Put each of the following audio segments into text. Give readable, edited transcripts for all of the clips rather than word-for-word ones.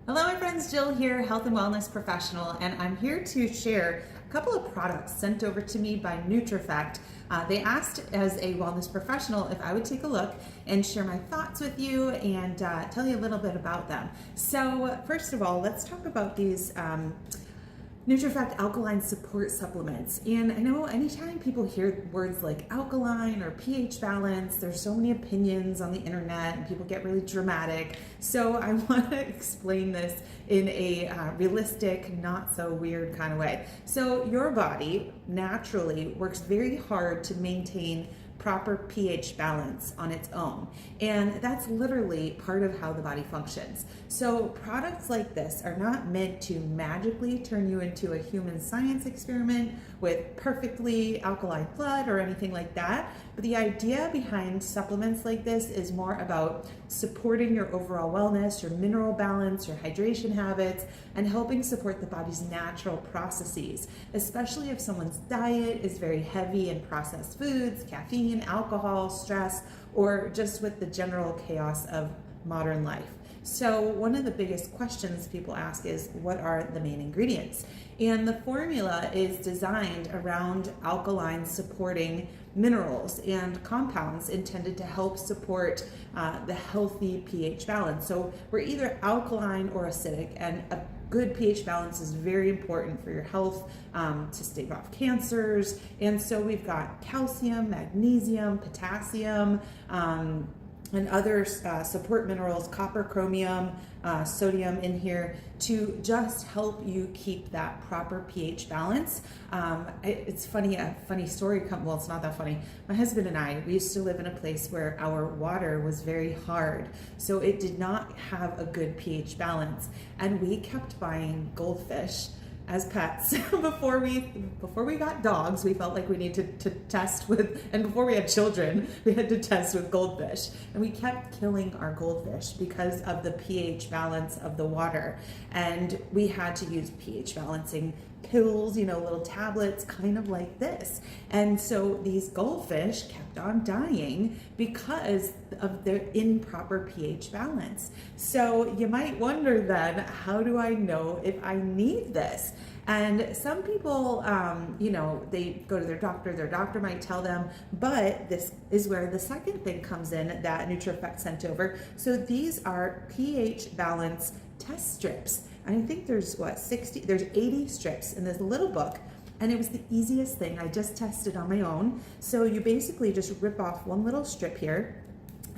Hello, my friends. Jill here, health and wellness professional, and I'm here to share a couple of products sent over to me by nutriEffect. They asked as a wellness professional if I would take a look and share my thoughts with you and tell you a little bit about them. So first of all, let's talk about these nutriEffect alkaline support supplements. And I know anytime people hear words like alkaline or pH balance, there's so many opinions on the internet and people get really dramatic. So I want to explain this in a realistic, not so weird kind of way. So your body naturally works very hard to maintain proper pH balance on its own. And that's literally part of how the body functions. So products like this are not meant to magically turn you into a human science experiment with perfectly alkaline blood or anything like that. But the idea behind supplements like this is more about supporting your overall wellness, your mineral balance, your hydration habits, and helping support the body's natural processes, especially if someone's diet is very heavy in processed foods, caffeine, alcohol, stress, or just with the general chaos of modern life. So one of the biggest questions people ask is, what are the main ingredients? And the formula is designed around alkaline supporting minerals and compounds intended to help support the healthy pH balance. So we're either alkaline or acidic, and a good pH balance is very important for your health, to stave off cancers. And so we've got calcium, magnesium, potassium, and other support minerals, copper, chromium, sodium in here to just help you keep that proper pH balance. It's funny, a funny story, well, it's not that funny. My husband and I, we used to live in a place where our water was very hard, so it did not have a good pH balance, and we kept buying goldfish as pets. before we got dogs, we felt like we needed to test with, and before we had children, we had to test with goldfish. And we kept killing our goldfish because of the pH balance of the water. And we had to use pH balancing pills, little tablets, kind of like this. And so these goldfish kept on dying because of their improper pH balance. So you might wonder then, how do I know if I need this? And some people, they go to their doctor might tell them, but this is where the second thing comes in that nutriEffect sent over. So these are pH balance test strips. And I think there's 80 strips in this little book. And it was the easiest thing. I just tested on my own. So you basically just rip off one little strip here.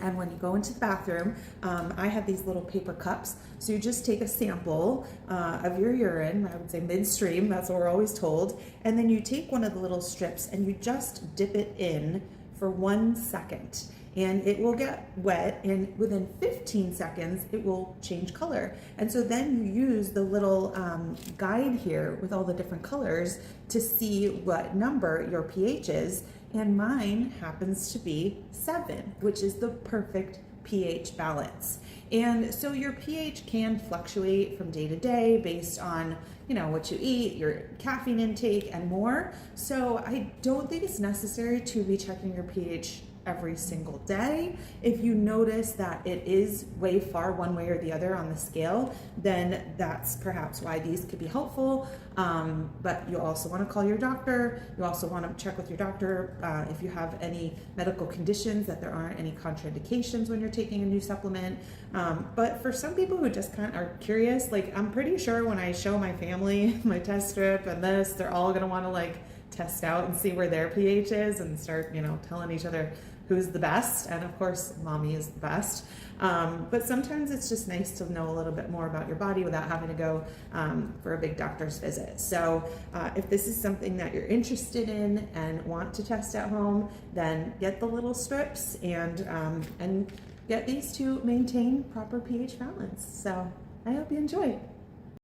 And when you go into the bathroom, I have these little paper cups. So you just take a sample of your urine, I would say midstream, that's what we're always told. And then you take one of the little strips and you just dip it in for 1 second. And it will get wet, and within 15 seconds, it will change color. And so then you use the little guide here with all the different colors to see what number your pH is. And mine happens to be 7, which is the perfect pH balance. And so your pH can fluctuate from day to day based on what you eat, your caffeine intake, and more. So I don't think it's necessary to be checking your pH every single day. If you notice that it is way far one way or the other on the scale, then that's perhaps why these could be helpful. But you also want to call your doctor. You also want to check with your doctor if you have any medical conditions, that there aren't any contraindications when you're taking a new supplement. But for some people who just kind of are curious, like I'm pretty sure when I show my family my test strip and this, they're all going to want to test out and see where their pH is and start, telling each other who's the best. And of course, mommy is the best. But sometimes it's just nice to know a little bit more about your body without having to go for a big doctor's visit. So if this is something that you're interested in and want to test at home, then get the little strips and get these to maintain proper pH balance. So I hope you enjoy.